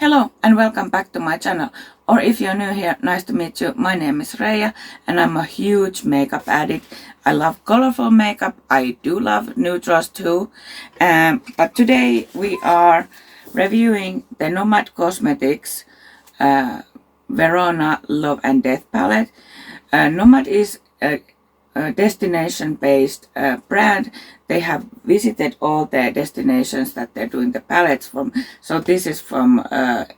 Hello and welcome back to my channel, or if you're new here, nice to meet you. My name is Reija and I'm a huge makeup addict. I love colorful makeup, I do love neutrals too, but today we are reviewing the Nomad Cosmetics Verona Love and Death palette. Nomad is a destination-based brand. They have visited all the destinations that they're doing the palettes from. So this is from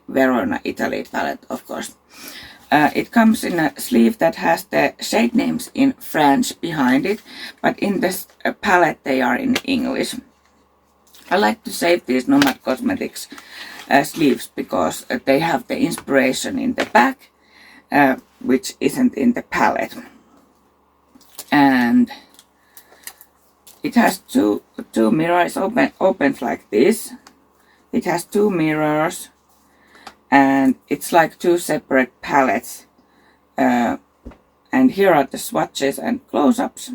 Verona, Italy palette, of course. It comes in a sleeve that has the shade names in French behind it, but in this palette they are in English. I like to save these Nomad Cosmetics sleeves because they have the inspiration in the back, which isn't in the palette. And it has two mirrors, opens like this. It has two mirrors and it's like two separate palettes. And here are the swatches and close-ups.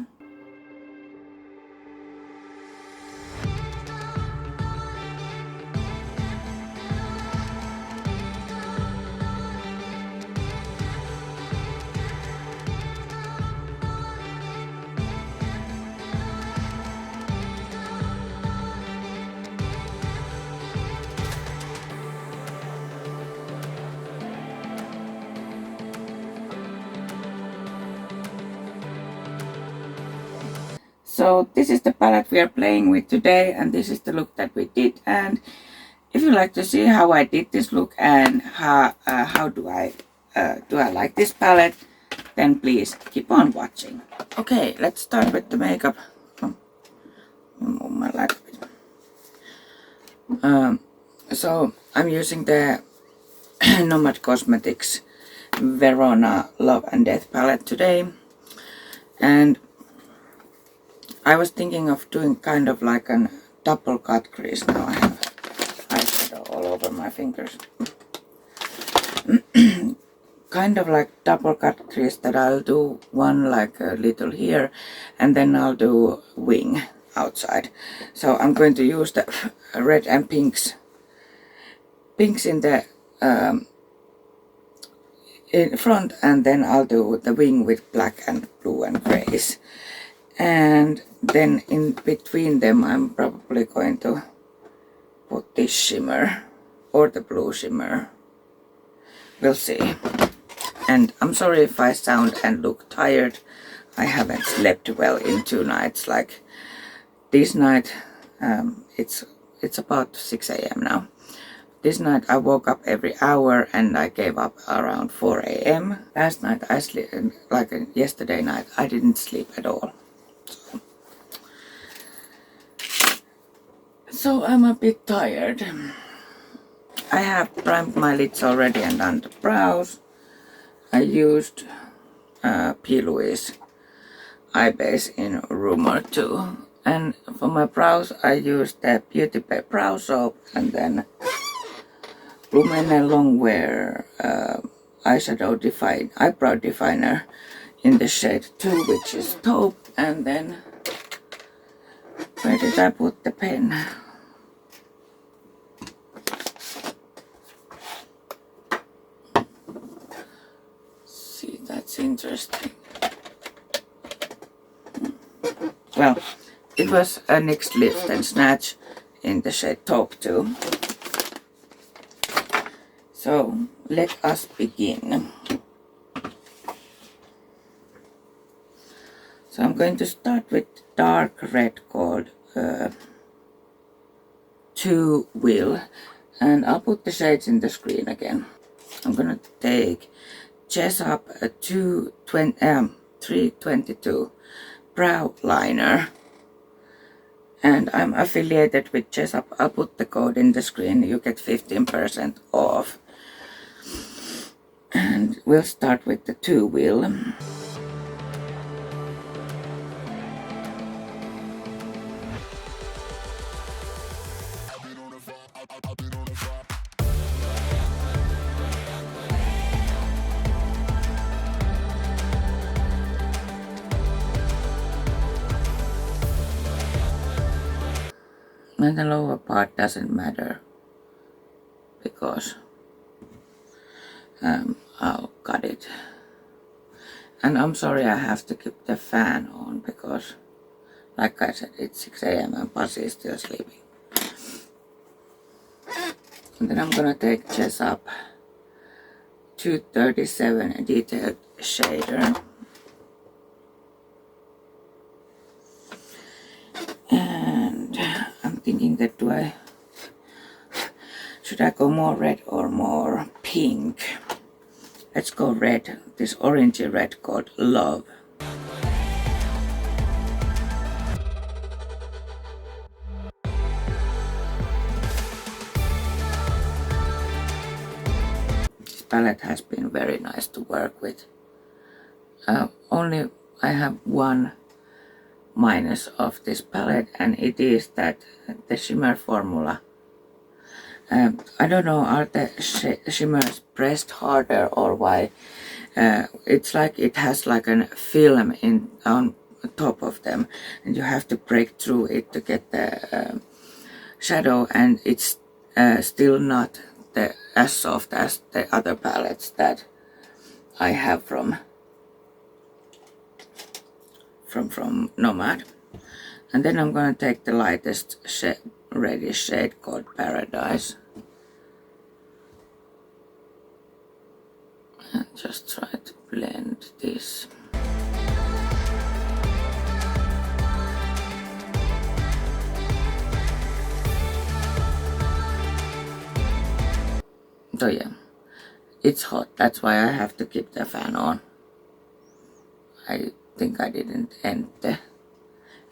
So this is the palette we are playing with today, and this is the look that we did. And if you like to see how I did this look and how do I like this palette, then please keep on watching. Okay, let's start with the makeup. Move my light a bit. So I'm using the Nomad Cosmetics Verona Love and Death palette today, and I was thinking of doing kind of like a double cut crease. Now I have eyeshadow all over my fingers. Kind of like double cut crease that I'll do one like a little here and then I'll do wing outside. So I'm going to use the red and pinks in the in front, and then I'll do the wing with black and blue and grays. And then in between them I'm probably going to put this shimmer or the blue shimmer. We'll see. And I'm sorry if I sound and look tired. I haven't slept well in 2 nights. Like this night, it's about 6 a.m. now. This night I woke up every hour and I gave up around 4 a.m. Last night I slept, like yesterday night, I didn't sleep at all. So I'm a bit tired. I have primed my lids already and done the brows. I used P. Louise eye base in Rumor 2. And for my brows I used the Beauty Bay brow soap and then Lumen Longwear eyeshadow eyebrow definer in the shade 2, which is taupe. And then where did I put the pen? See, that's interesting. Well, it was a NYX Lift and Snatch in the shade taupe too. So let us begin. So I'm going to start with dark red called Two Will, and I'll put the shades in the screen again. I'm gonna take Jessup 322 brow liner, and I'm affiliated with Jessup. I'll put the code in the screen. You get 15% off, and we'll start with the Two Will. And the lower part doesn't matter because I'll cut it. And I'm sorry I have to keep the fan on because, like I said, it's 6 a.m. and Pasi is still sleeping. And then I'm gonna take Chess Up 237 detailed shader. And I'm thinking that should I go more red or more pink? Let's go red, this orangey red called Love. This palette has been very nice to work with. Only I have one minus of this palette, and it is that the shimmer formula. I don't know, are the shimmers pressed harder or why? It's like it has like a film on top of them, and you have to break through it to get the shadow, and it's still not as soft as the other palettes that I have from Nomad. And then I'm gonna take the lightest reddish shade called Paradise and just try to blend this. So yeah, it's hot, that's why I have to keep the fan on. I think I didn't end the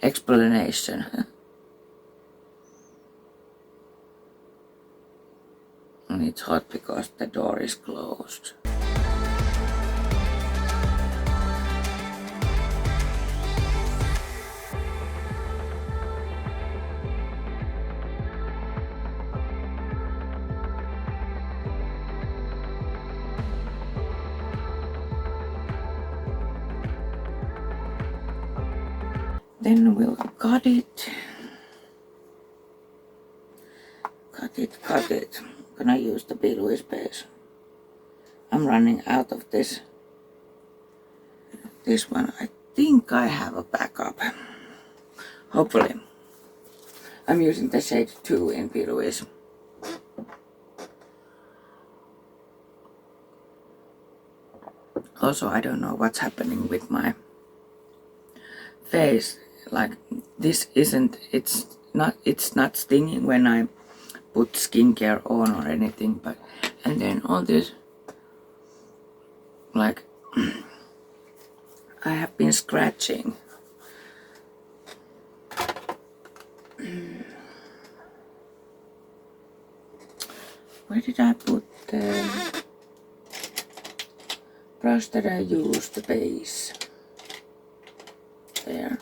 explanation. And it's hot because the door is closed. Then we'll cut it. Cut it. I'm gonna use the Billou's base. I'm running out of this one. I think I have a backup. Hopefully. I'm using the shade 2 in Billou's. Also, I don't know what's happening with my face. Like, this isn't, it's not stinging when I put skincare on or anything, but, and then all this, like, I have been scratching. Where did I put the brush that I used, the base? There.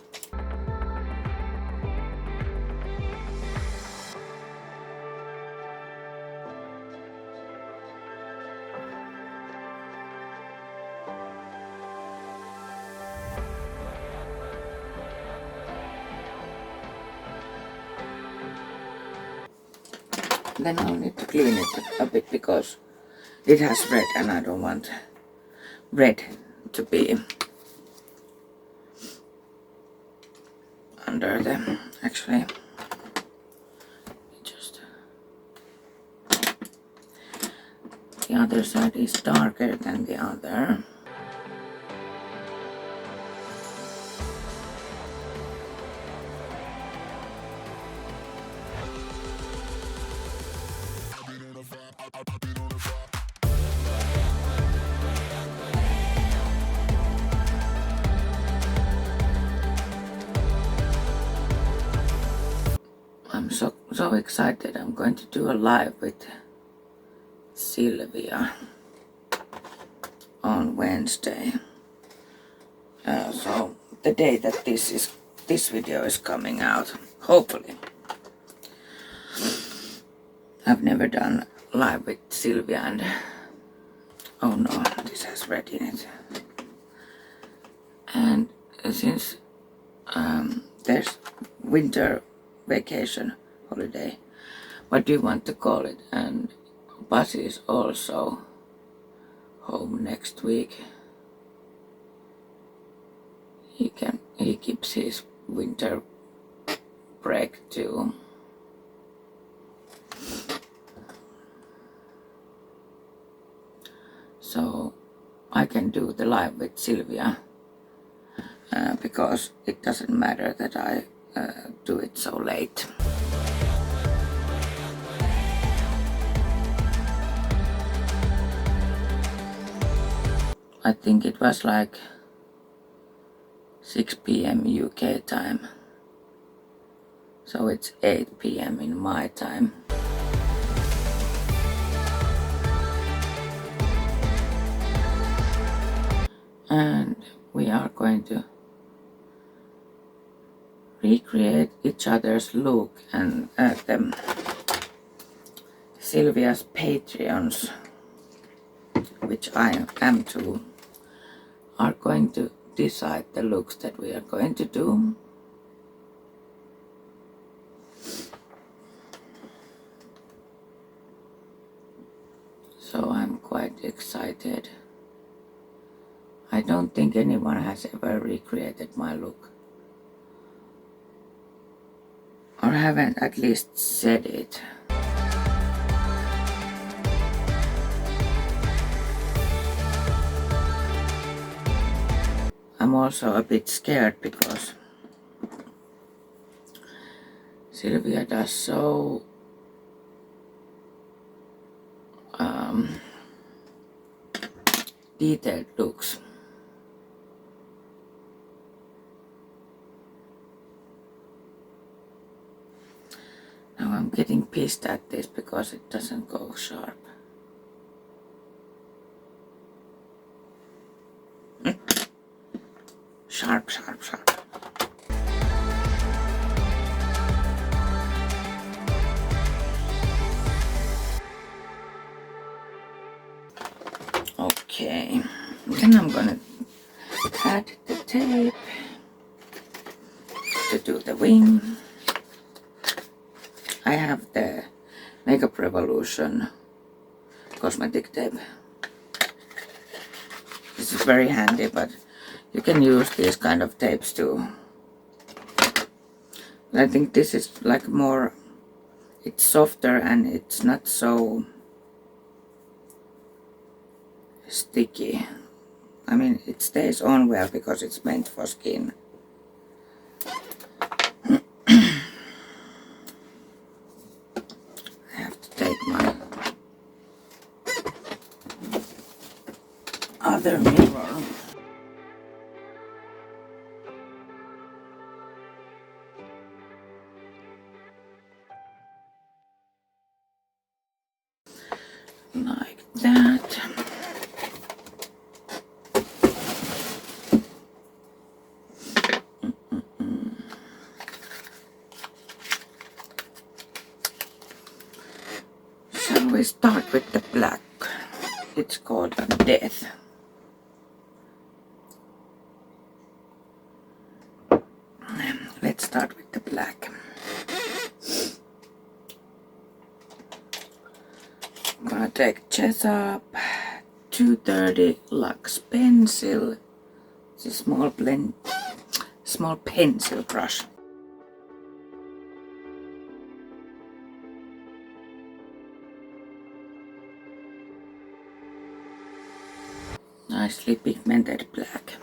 Then I'll need to clean it a bit because it has red and I don't want red to be under the, actually, just, the other side is darker than the other. I'm so excited. I'm going to do a live with Sylvia on Wednesday. So the day that this video is coming out, hopefully. I've never done live with Sylvia, and oh no, this has red in it. And since there's winter vacation holiday, what do you want to call it, and Pasi is also home next week. He keeps his winter break too. So I can do the live with Sylvia because it doesn't matter that I do it so late. I think it was like 6 p.m. UK time, so it's 8 p.m. in my time. And we are going to recreate each other's look, and Sylvia's Patreons, which I am too, are going to decide the looks that we are going to do. So I'm quite excited. I don't think anyone has ever recreated my look, or haven't at least said it. I'm also a bit scared because Sylvia does so detailed looks. Now I'm getting pissed at this because it doesn't go sharp. Sharp, sharp, sharp. Okay, then I'm gonna add the tape to do the wing. I have the Makeup Revolution cosmetic tape. This is very handy, but you can use these kind of tapes too. I think this is like more, it's softer and it's not so sticky. I mean, it stays on well because it's meant for skin. I have to take my other mirror. Like that. Shall we start with the black? It's called Death. Let's start with the black. I'm gonna take Chesup 230 Luxe pencil. It's a small pencil brush. Nicely pigmented black.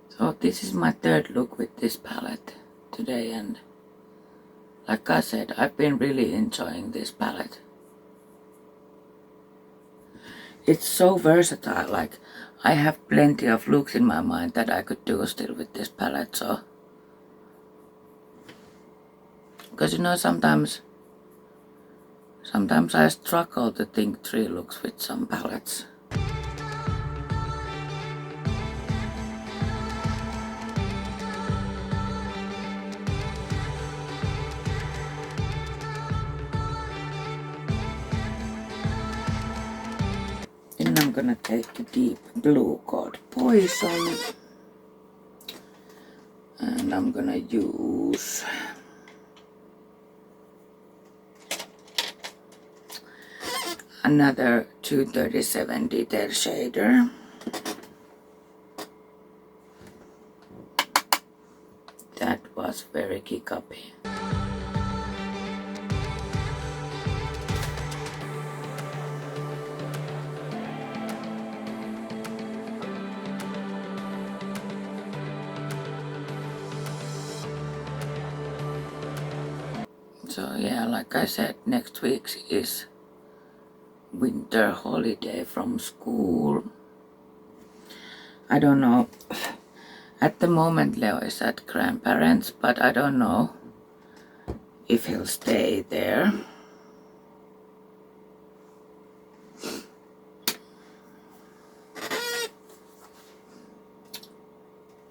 So this is my third look with this palette today, and like I said, I've been really enjoying this palette. It's so versatile, like I have plenty of looks in my mind that I could do still with this palette, so because you know sometimes I struggle to think 3 looks with some palettes. Then I'm gonna take the deep blue called Poison, and I'm gonna use another 237 detail shader. That was very kick-uppy. So yeah, like I said, next week is winter holiday from school. I don't know. At the moment Leo is at grandparents, but I don't know if he'll stay there.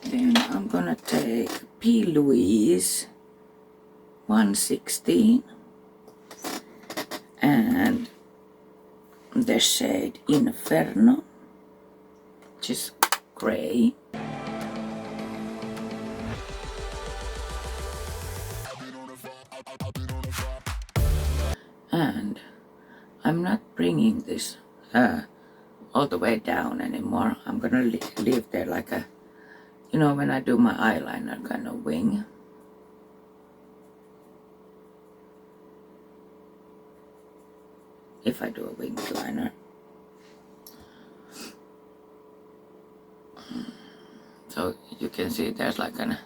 Then I'm gonna take P. Louise 116 and the shade Inferno, which is gray. And I'm not bringing this all the way down anymore. I'm gonna leave there like a, you know, when I do my eyeliner kind of wing. If I do a wing liner. So you can see there's like a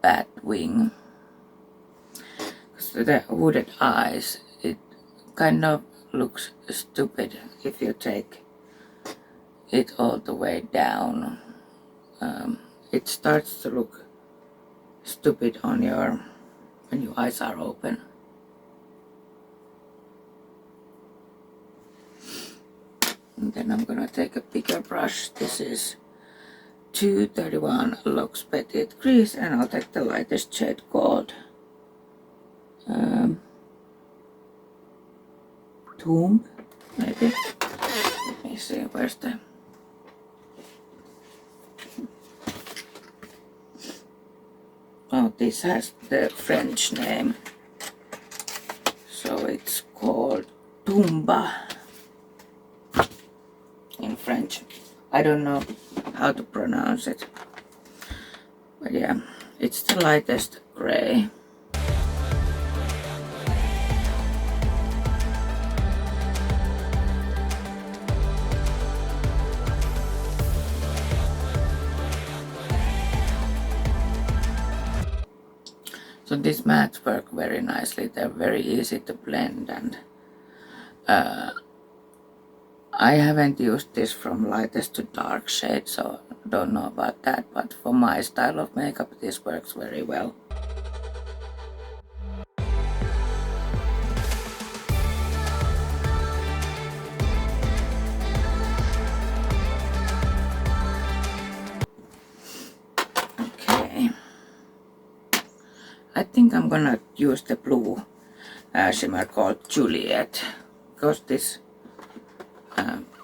bat wing. So the hooded eyes, it kind of looks stupid if you take it all the way down. It starts to look stupid on when your eyes are open. And then I'm gonna take a bigger brush. This is 231 Lux Petite Crease, and I'll take the lightest shade called Tomb, maybe. Let me see, where's the... Oh, this has the French name. So it's called Tumba in French. I don't know how to pronounce it. But yeah, it's the lightest gray. So these mattes work very nicely. They're very easy to blend, and I haven't used this from lightest to dark shade, so don't know about that, but for my style of makeup this works very well. Okay, I think I'm gonna use the blue shimmer called Juliet, because this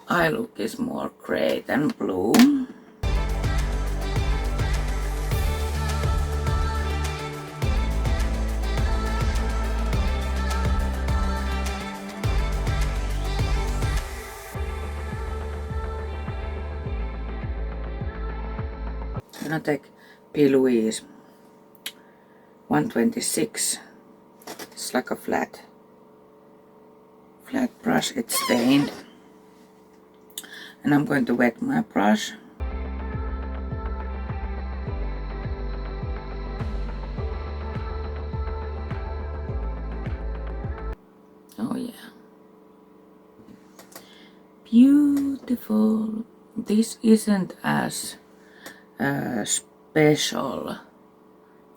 eye look is more gray than blue. I'm gonna take P. Louise 126. It's like a flat brush. It's stained. And I'm going to wet my brush. Oh yeah. Beautiful. This isn't as special,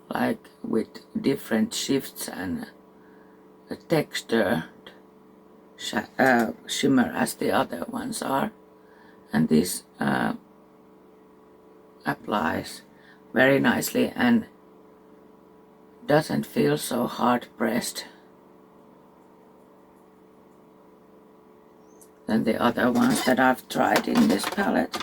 like with different shifts and a textured shimmer as the other ones are. And this applies very nicely and doesn't feel so hard pressed than the other ones that I've tried in this palette.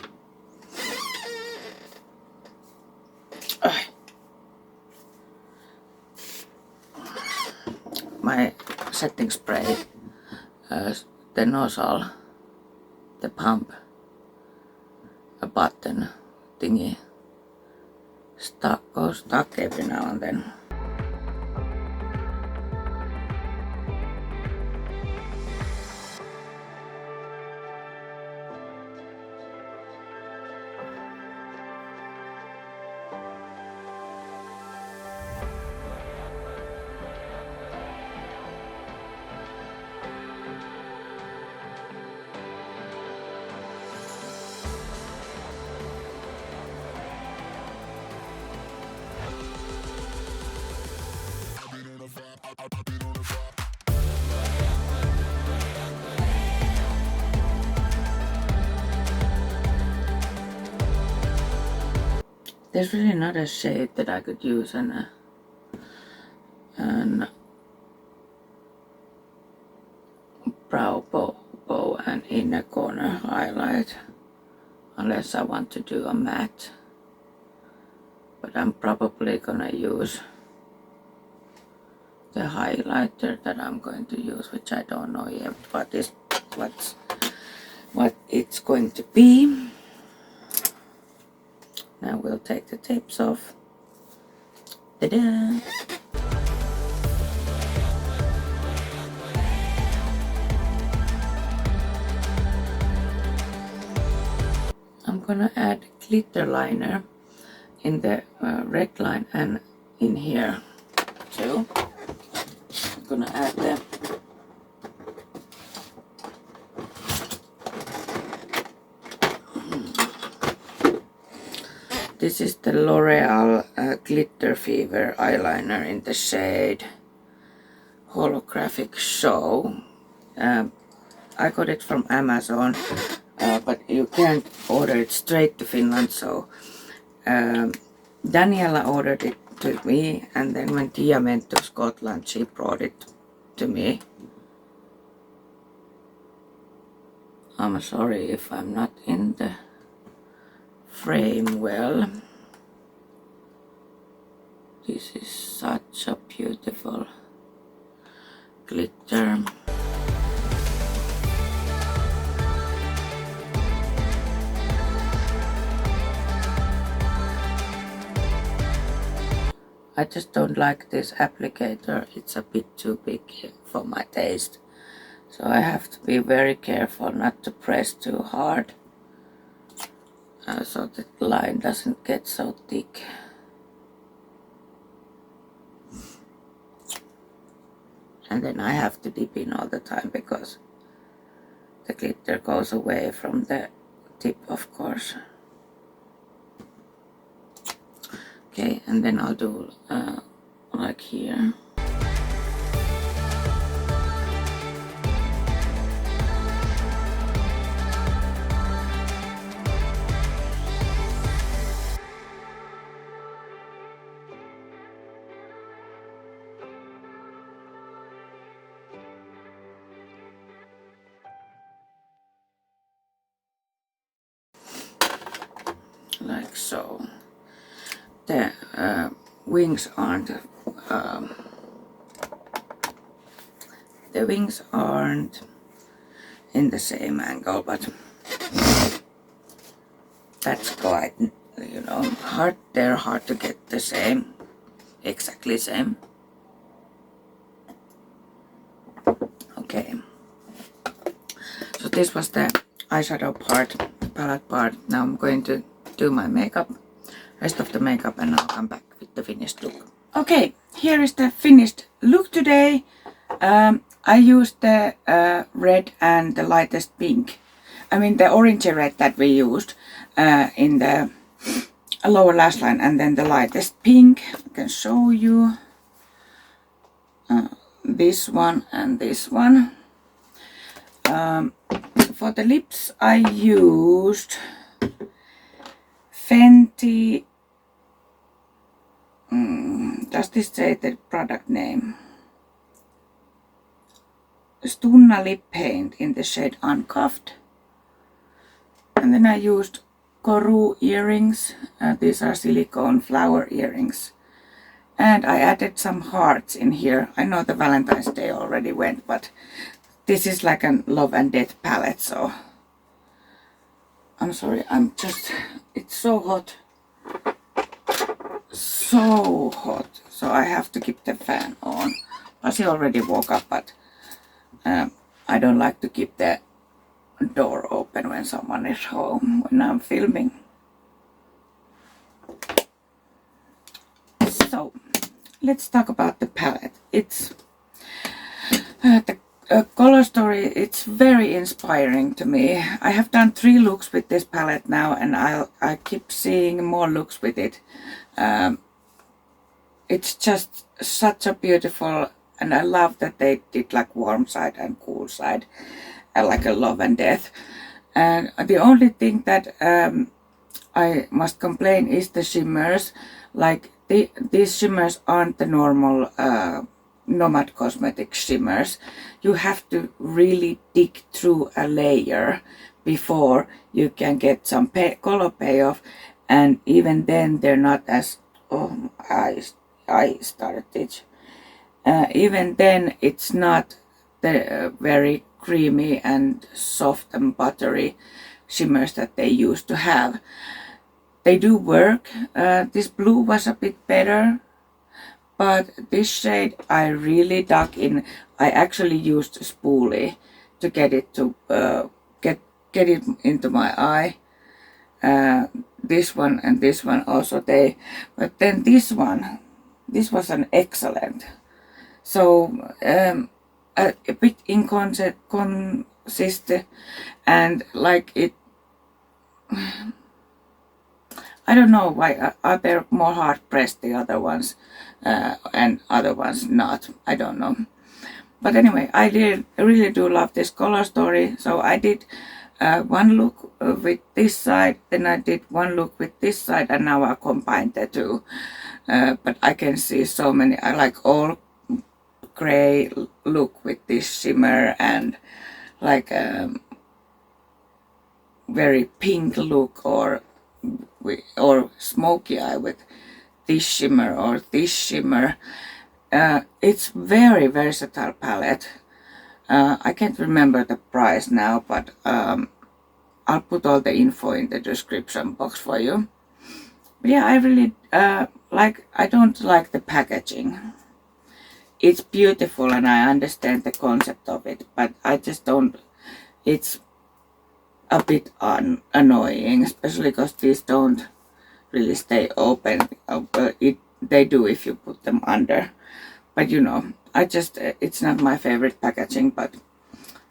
My setting spray the nozzle, the pump, a button thingy goes stuck every now and then. There's really not a shade that I could use an brow bow and inner corner highlight, unless I want to do a matte. But I'm probably gonna use the highlighter that I'm going to use, which I don't know yet what it's going to be. Now we'll take the tapes off. Ta-da! I'm gonna add glitter liner in the red line and in here too. I'm gonna add the This is the L'Oreal Glitter Fever eyeliner in the shade Holographic Show. I got it from Amazon, but you can't order it straight to Finland, so Daniela ordered it to me, and then when Tia went to Scotland, she brought it to me. I'm sorry if I'm not in the frame well. This is such a beautiful glitter. I just don't like this applicator. It's a bit too big for my taste, so I have to be very careful not to press too hard, so the line doesn't get so thick. And then I have to dip in all the time because the glitter goes away from the tip, of course. Okay, and then I'll do like here. Like so. The wings aren't in the same angle, but that's quite, you know, hard. They're hard to get the same, exactly same. Okay, so this was the eyeshadow part, the palette part. Now I'm going to do my makeup, rest of the makeup, and I'll come back with the finished look. Okay, here is the finished look today. I used the red and the lightest pink. I mean the orangey red that we used in the lower lash line, and then the lightest pink. I can show you this one and this one. For the lips I used Fenty, does this say the product name? Stunna lip paint in the shade Uncuffed. And then I used Koru earrings. These are silicone flower earrings. And I added some hearts in here. I know the Valentine's Day already went, but this is like a love and death palette, so I'm sorry, it's so hot. So hot, so I have to keep the fan on. Pasi already woke up, but I don't like to keep the door open when someone is home when I'm filming. So let's talk about the palette. It's the color story. It's very inspiring to me. I have done 3 looks with this palette now, and I keep seeing more looks with it. It's just such a beautiful, and I love that they did like warm side and cool side, like a love and death. And the only thing that I must complain is the shimmers. Like these shimmers aren't the normal Nomad cosmetic shimmers. You have to really dig through a layer before you can get some color payoff, and even then they're not as, oh, I started it. Even then it's not the very creamy and soft and buttery shimmers that they used to have. They do work. This blue was a bit better, but this shade I really dug in. I actually used a spoolie to get it to get it into my eye. This one and this one also but then this was an excellent. So a bit inconsistent, and like it, I don't know why are they more hard pressed, the other ones, and other ones not. I don't know. But anyway, I really do love this color story. So I did one look with this side, then I did one look with this side, and now I combined the 2. But I can see so many. I like all gray look with this shimmer, and like a very pink look, or smoky eye with this shimmer or this shimmer. It's very versatile palette. I can't remember the price now, but I'll put all the info in the description box for you. But yeah, I really I don't like the packaging. It's beautiful and I understand the concept of it, but I just don't. It's a bit annoying, especially because these don't really stay open. They do if you put them under, but you know, it's not my favorite packaging, but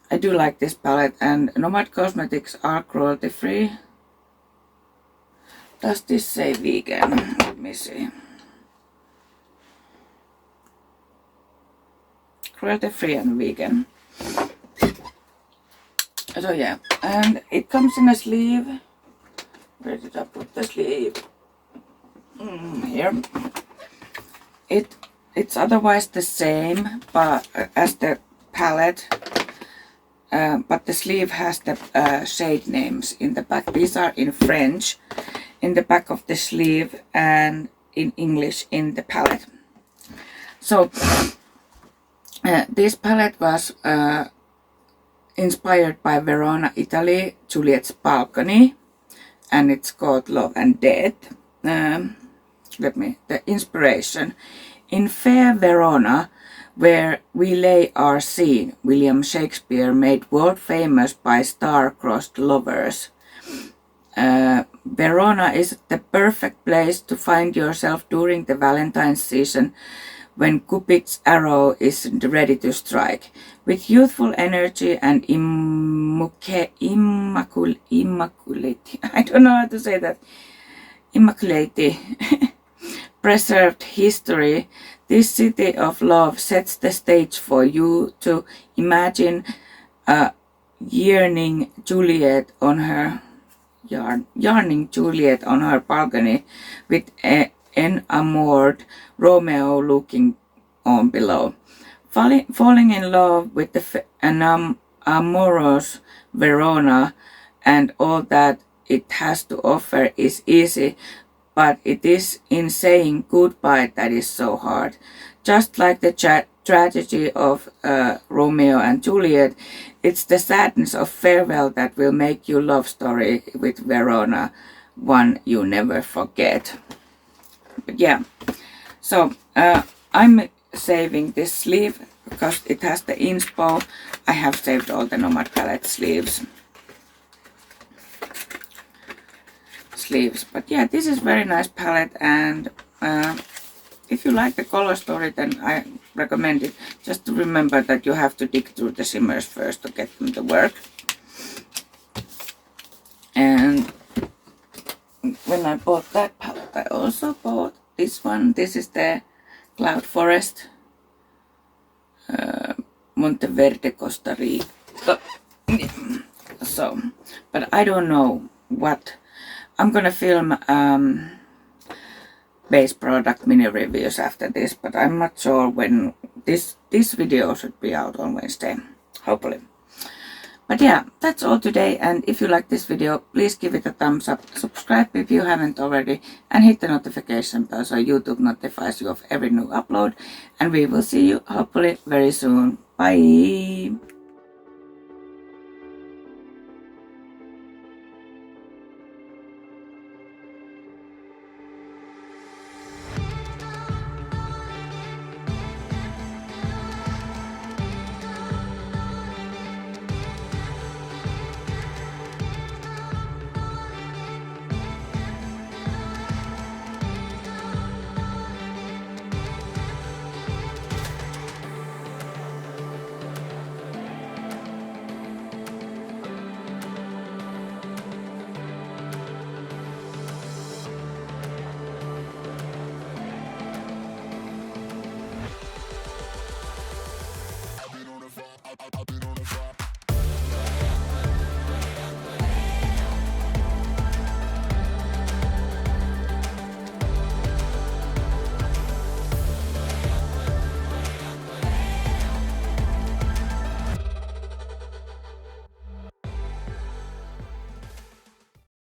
I do like this palette. And Nomad Cosmetics are cruelty free. Does this say vegan? Let me see. Cruelty free and vegan. So yeah, and it comes in a sleeve. Where did I put the sleeve? Here. It's otherwise the same, but as the palette, but the sleeve has the shade names in the back. These are in French in the back of the sleeve, and in English in the palette. So this palette was inspired by Verona, Italy, Juliet's balcony, and it's called Love and Death. The inspiration. In fair Verona, where we lay our scene, William Shakespeare made world famous by star-crossed lovers. Verona is the perfect place to find yourself during the Valentine's season, when Cupid's arrow is ready to strike. With youthful energy and immaculate, I don't know how to say that, immaculate preserved history, this city of love sets the stage for you to imagine a yearning Juliet on her balcony, with an enamored Romeo looking on below. Falling in love with an amorous Verona and all that it has to offer is easy, but it is in saying goodbye that is so hard. Just like the tragedy of Romeo and Juliet. It's the sadness of farewell that will make you love story with Verona, one you never forget. But yeah, so I'm saving this sleeve because it has the inspo. I have saved all the Nomad palette sleeves. But yeah, this is very nice palette, and if you like the color story, then I recommend it. Just to remember that you have to dig through the shimmers first to get them to work. And when I bought that palette, I also bought this one. This is the Cloud Forest, Monteverde, Costa Rica. So, but I don't know what. I'm gonna film base product mini reviews after this, but I'm not sure when this video should be out on Wednesday, hopefully. But yeah, that's all today, and if you like this video, please give it a thumbs up, subscribe if you haven't already, and hit the notification bell so YouTube notifies you of every new upload, and we will see you hopefully very soon. Bye!